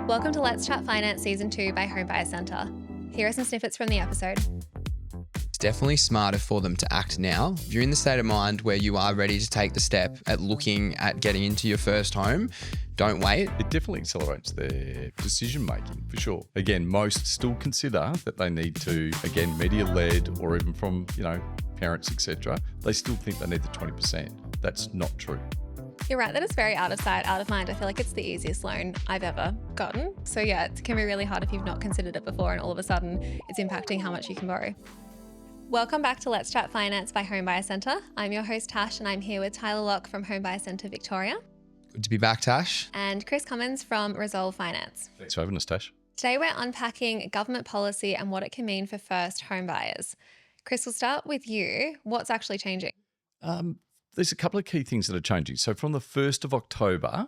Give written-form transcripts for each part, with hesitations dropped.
Welcome to Let's Chat Finance Season 2 by Home Buyer Centre. Here are some snippets from the episode. It's definitely smarter for them to act now. If you're in the state of mind where you are ready to take the step at looking at getting into your first home, don't wait. It definitely accelerates their decision making for sure. Again, most still consider that they need to, again, media-led or even from, parents, etc. They still think they need the 20%. That's not true. You're right that it's very out of sight, out of mind. I feel like it's the easiest loan I've ever gotten. So yeah, it can be really hard if you've not considered it before and all of a sudden it's impacting how much you can borrow. Welcome back to Let's Chat Finance by Home Buyer Centre. I'm your host Tash and I'm here with Tyler Locke from Home Buyer Centre Victoria. Good to be back, Tash. And Chris Cummins from Resolve Finance. Thanks for having us, Tash. Today we're unpacking government policy and what it can mean for first home buyers. Chris, we'll start with you. What's actually changing? There's a couple of key things that are changing. So from the 1st of October,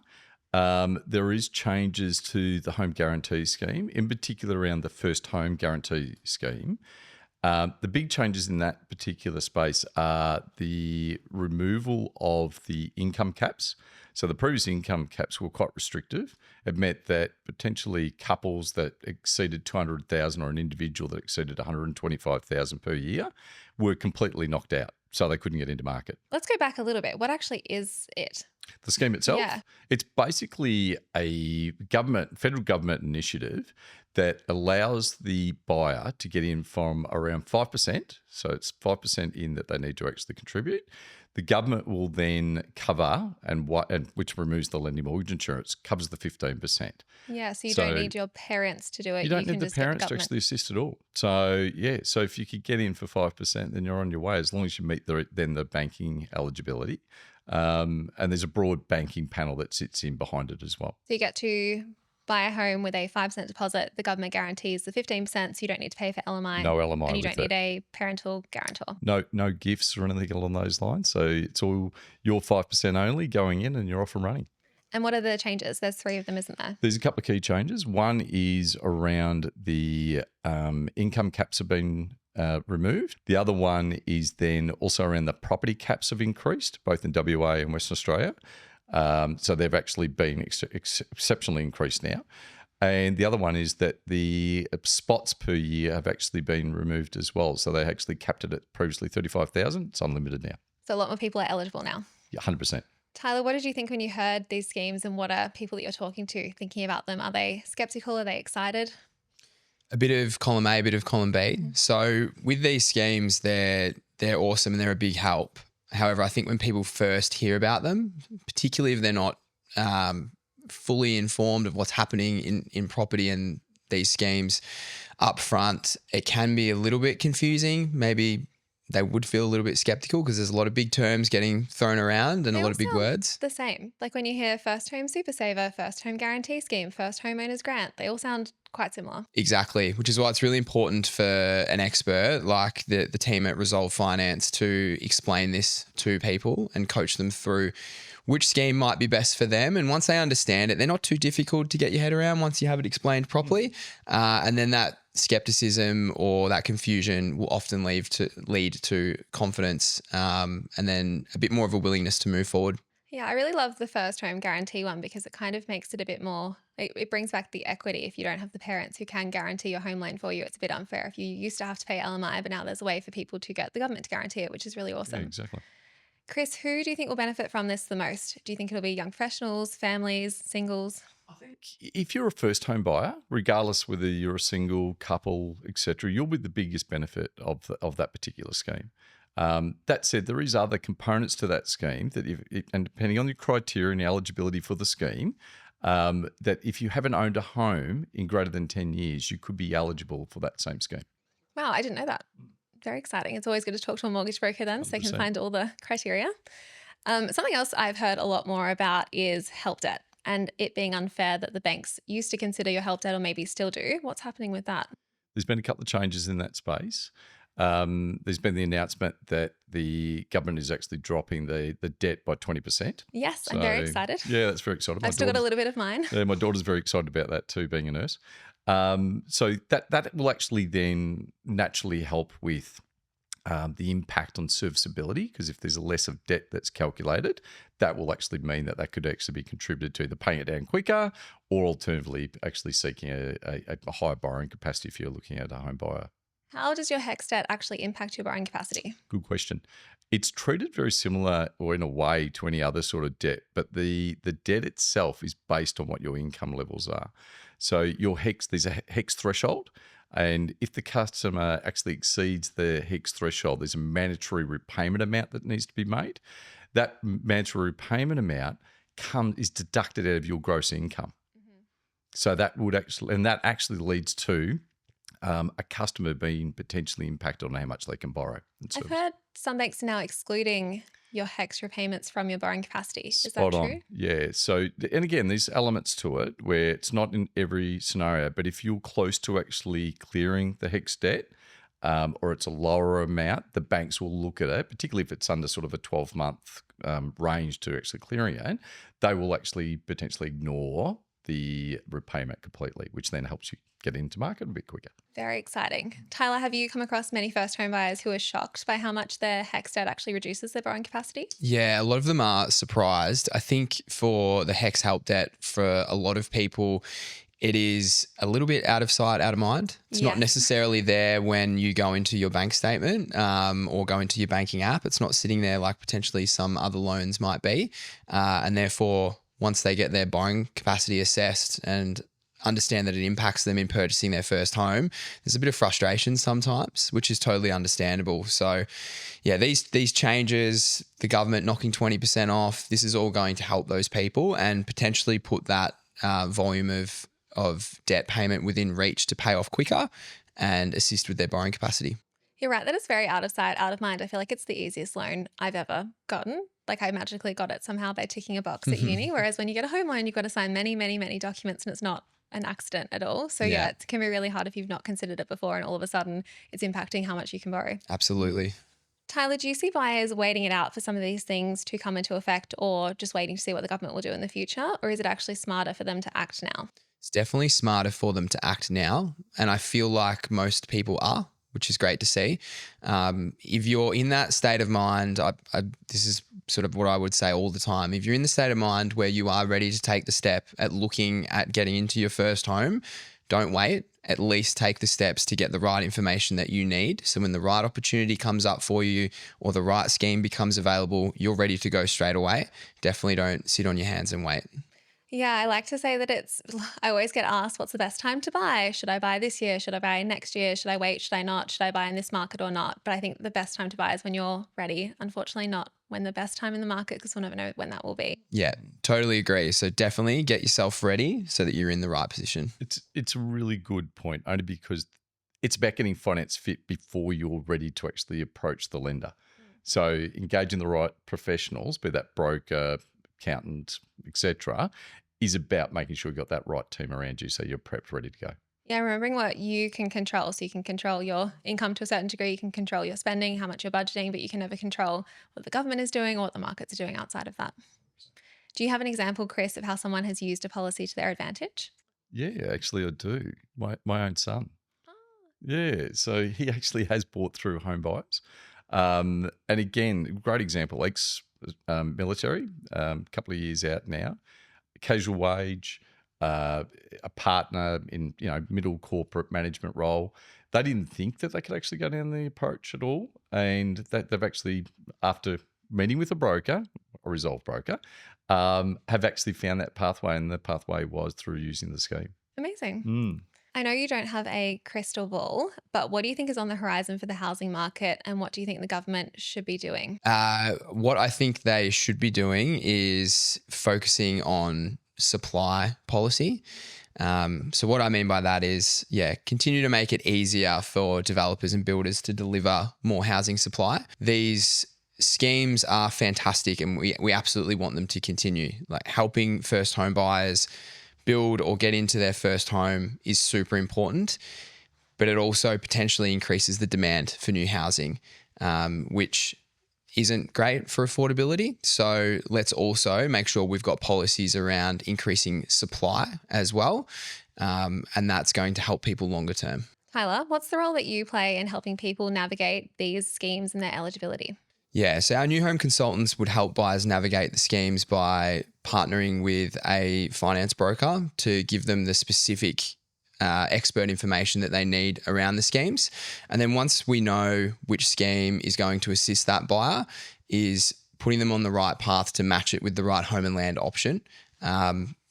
there is changes to the home guarantee scheme, in particular around the first home guarantee scheme. The big changes in that particular space are the removal of the income caps. So the previous income caps were quite restrictive. It meant that potentially couples that exceeded 200,000 or an individual that exceeded 125,000 per year were completely knocked out. So they couldn't get into market. Let's go back a little bit. What actually is it? The scheme itself? Yeah. It's basically a federal government initiative that allows the buyer to get in from around 5%. So it's 5% in that they need to actually contribute. The government will then cover, and which removes the lending mortgage insurance, covers the 15%. Yeah, so you don't need your parents to do it. You don't can need the just get parents to government. actually assist at all. So yeah, so if you could get in for 5%, then you're on your way, as long as you meet the banking eligibility. And there's a broad banking panel that sits in behind it as well. So you get to buy a home with a 5% deposit. The government guarantees the 15%, so you don't need to pay for LMI. No LMI. And you with don't need a parental guarantor. No gifts or anything along those lines. So it's all your 5% only going in and you're off and running. And what are the changes? There's 3 of them, isn't there? There's a couple of key changes. One is around the income caps have been removed. The other one is then also around the property caps have increased, both in WA and Western Australia. So they've actually been exceptionally increased now. And the other one is that the spots per year have actually been removed as well. So they actually capped it at previously 35,000. It's unlimited now. So a lot more people are eligible now. Yeah, 100%. Tyler, what did you think when you heard these schemes and what are people that you're talking to thinking about them? Are they skeptical? Are they excited? A bit of column A, a bit of column B. So with these schemes, they're awesome and they're a big help. However, I think when people first hear about them, particularly if they're not fully informed of what's happening in property and these schemes up front, it can be a little bit confusing. Maybe they would feel a little bit skeptical because there's a lot of big terms getting thrown around and a lot of big words. The same. Like when you hear first home super saver, first home guarantee scheme, first homeowners grant, they all sound quite similar. Exactly, which is why it's really important for an expert like the team at Resolve Finance to explain this to people and coach them through which scheme might be best for them. And once they understand it, they're not too difficult to get your head around once you have it explained properly. And then that skepticism or that confusion will often lead to confidence and then a bit more of a willingness to move forward. Yeah, I really love the first home guarantee one because it kind of makes it a bit more, it brings back the equity. If you don't have the parents who can guarantee your home loan for you, it's a bit unfair. If you used to have to pay LMI, but now there's a way for people to get the government to guarantee it, which is really awesome. Yeah, exactly. Chris, who do you think will benefit from this the most? Do you think it'll be young professionals, families, singles? I think if you're a first home buyer, regardless whether you're a single, couple, etc., you'll be the biggest benefit of that particular scheme. That said, there is other components to that scheme that and depending on your criteria and eligibility for the scheme, that if you haven't owned a home in greater than 10 years, you could be eligible for that same scheme. Wow, I didn't know that. Very exciting. It's always good to talk to a mortgage broker then 100%. So they can find all the criteria. Something else I've heard a lot more about is help debt and it being unfair that the banks used to consider your help debt or maybe still do. What's happening with that? There's been a couple of changes in that space. There's been the announcement that the government is actually dropping the debt by 20%. Yes, I'm very excited. Yeah, that's very exciting. I've still got a little bit of mine. Yeah, my daughter's very excited about that too, being a nurse. So that will actually then naturally help with the impact on serviceability, because if there's a less of debt that's calculated, that will actually mean that that could actually be contributed to either paying it down quicker or alternatively actually seeking a higher borrowing capacity if you're looking at a home buyer. How does your HECS debt actually impact your borrowing capacity? Good question. It's treated very similar or in a way to any other sort of debt, but the debt itself is based on what your income levels are. So your HECS, there's a HECS threshold. And if the customer actually exceeds the HECS threshold, there's a mandatory repayment amount that needs to be made. That mandatory repayment amount is deducted out of your gross income. So that actually leads to a customer being potentially impacted on how much they can borrow. I've heard some banks are now excluding your HECS repayments from your borrowing capacity. Is Spot that true? on. Yeah. So, and again, there's elements to it where it's not in every scenario, but if you're close to actually clearing the HECS debt, or it's a lower amount, the banks will look at it, particularly if it's under sort of a 12-month range to actually clearing it. They will actually potentially ignore the repayment completely, which then helps you get into market a bit quicker. Very exciting. Tyler, have you come across many first home buyers who are shocked by how much their HECS debt actually reduces their borrowing capacity? Yeah, a lot of them are surprised. I think for the HECS help debt, for a lot of people, it is a little bit out of sight, out of mind. It's not necessarily there when you go into your bank statement or go into your banking app. It's not sitting there like potentially some other loans might be. And therefore, once they get their borrowing capacity assessed and understand that it impacts them in purchasing their first home, there's a bit of frustration sometimes, which is totally understandable. So yeah, these changes, the government knocking 20% off, this is all going to help those people and potentially put that volume of debt payment within reach to pay off quicker and assist with their borrowing capacity. You're right that it's very out of sight, out of mind. I feel like it's the easiest loan I've ever gotten. Like I magically got it somehow by ticking a box at uni. Whereas when you get a home loan, you've got to sign many, many, many documents and it's not an accident at all. So yeah, it can be really hard if you've not considered it before and all of a sudden it's impacting how much you can borrow. Absolutely. Tyler, do you see buyers waiting it out for some of these things to come into effect or just waiting to see what the government will do in the future? Or is it actually smarter for them to act now? It's definitely smarter for them to act now. And I feel like most people are, which is great to see. If you're in that state of mind, this is sort of what I would say all the time. If you're in the state of mind where you are ready to take the step at looking at getting into your first home, don't wait. At least take the steps to get the right information that you need. So when the right opportunity comes up for you or the right scheme becomes available, you're ready to go straight away. Definitely don't sit on your hands and wait. Yeah, I like to say that I always get asked, what's the best time to buy? Should I buy this year? Should I buy next year? Should I wait? Should I not? Should I buy in this market or not? But I think the best time to buy is when you're ready. Unfortunately, not when the best time in the market, because we'll never know when that will be. Yeah, totally agree. So definitely get yourself ready so that you're in the right position. It's a really good point, only because it's about getting finance fit before you're ready to actually approach the lender. So engaging the right professionals, be that broker, accountant, etc., is about making sure you've got that right team around you so you're prepped, ready to go. Yeah, remembering what you can control. So you can control your income to a certain degree, you can control your spending, how much you're budgeting, but you can never control what the government is doing or what the markets are doing outside of that. Do you have an example, Chris, of how someone has used a policy to their advantage? Yeah, actually I do. My own son. Yeah, so he actually has bought through home buyers. And again, great example, military, a couple of years out now, casual wage, a partner in middle corporate management role. They didn't think that they could actually go down the approach at all, and that they've actually, after meeting with a broker, a resolved broker, have actually found that pathway, and the pathway was through using the scheme. Amazing. I know you don't have a crystal ball, but what do you think is on the horizon for the housing market and what do you think the government should be doing? What I think they should be doing is focusing on supply policy. So what I mean by that is, continue to make it easier for developers and builders to deliver more housing supply. These schemes are fantastic and we absolutely want them to continue. Like helping first home buyers build or get into their first home is super important, but it also potentially increases the demand for new housing, which isn't great for affordability. So let's also make sure we've got policies around increasing supply as well. And that's going to help people longer term. Tyler, what's the role that you play in helping people navigate these schemes and their eligibility? Yeah, so our new home consultants would help buyers navigate the schemes by partnering with a finance broker to give them the specific expert information that they need around the schemes. And then once we know which scheme is going to assist that buyer, is putting them on the right path to match it with the right home and land option.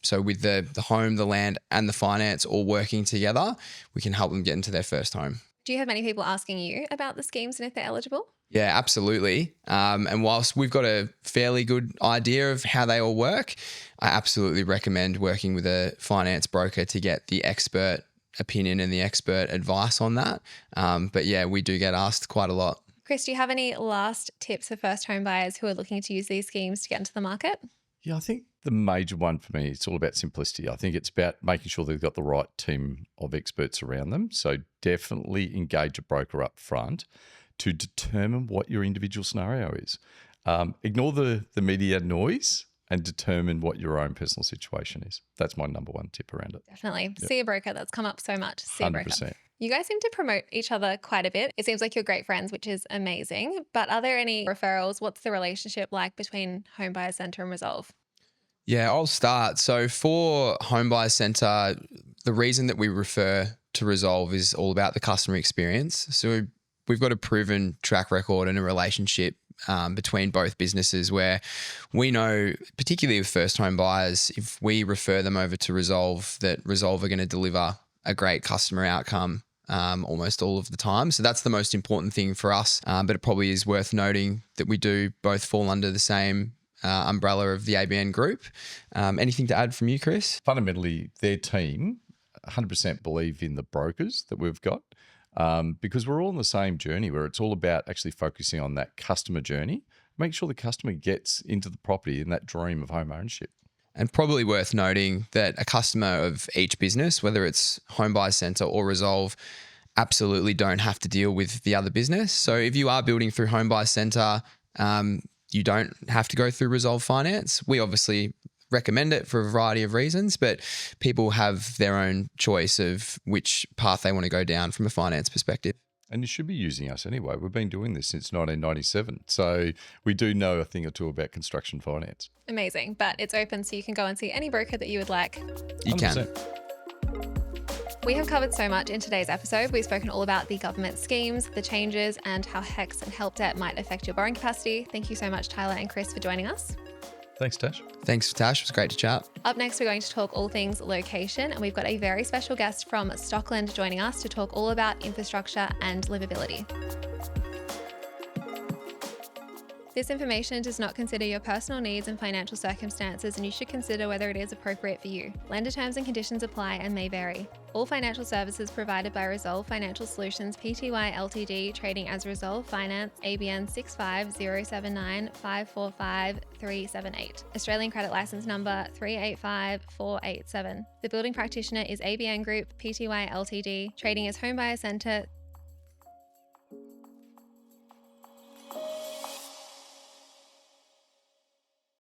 So with the home, the land and the finance all working together, we can help them get into their first home. Do you have many people asking you about the schemes and if they're eligible? Yeah, absolutely. And whilst we've got a fairly good idea of how they all work, I absolutely recommend working with a finance broker to get the expert opinion and the expert advice on that. But yeah, we do get asked quite a lot. Chris, do you have any last tips for first home buyers who are looking to use these schemes to get into the market? Yeah, I think the major one for me, it's all about simplicity. I think it's about making sure they've got the right team of experts around them. So definitely engage a broker up front to determine what your individual scenario is. Ignore the media noise and determine what your own personal situation is. That's my number one tip around it. Definitely. Yep. See a broker. That's come up so much. See 100%. A broker. You guys seem to promote each other quite a bit. It seems like you're great friends, which is amazing. But are there any referrals? What's the relationship like between Home Buyers Centre and Resolve? Yeah, I'll start. So for Home Buyers Centre, the reason that we refer to Resolve is all about the customer experience. So we've got a proven track record and a relationship between both businesses where we know, particularly with first home buyers, if we refer them over to Resolve, that Resolve are going to deliver a great customer outcome almost all of the time. So that's the most important thing for us. But it probably is worth noting that we do both fall under the same umbrella of the ABN group. Anything to add from you, Chris? Fundamentally, their team 100% believe in the brokers that we've got. Because we're all on the same journey where it's all about actually focusing on that customer journey, make sure the customer gets into the property in that dream of home ownership. And probably worth noting that a customer of each business, whether it's Home Buyers Centre or Resolve, absolutely don't have to deal with the other business. So if you are building through Home Buyers Centre, you don't have to go through Resolve Finance. We obviously recommend it for a variety of reasons, but people have their own choice of which path they want to go down from a finance perspective. And you should be using us anyway. We've been doing this since 1997. So we do know a thing or two about construction finance. Amazing. But it's open, so you can go and see any broker that you would like. You 100%. can. We have covered so much in today's episode. We've spoken all about the government schemes, the changes, and how HECS and help debt might affect your borrowing capacity. Thank you so much, Tyler and Chris, for joining us. Thanks, Tash. Thanks, Tash. It was great to chat. Up next, we're going to talk all things location, and we've got a very special guest from Stockland joining us to talk all about infrastructure and livability. This information does not consider your personal needs and financial circumstances, and you should consider whether it is appropriate for you. Lender terms and conditions apply and may vary. All financial services provided by Resolve Financial Solutions Pty Ltd, trading as Resolve Finance, ABN 65079545378. Australian credit license number 385487. The building practitioner is ABN Group Pty Ltd, trading as Home Buyers Centre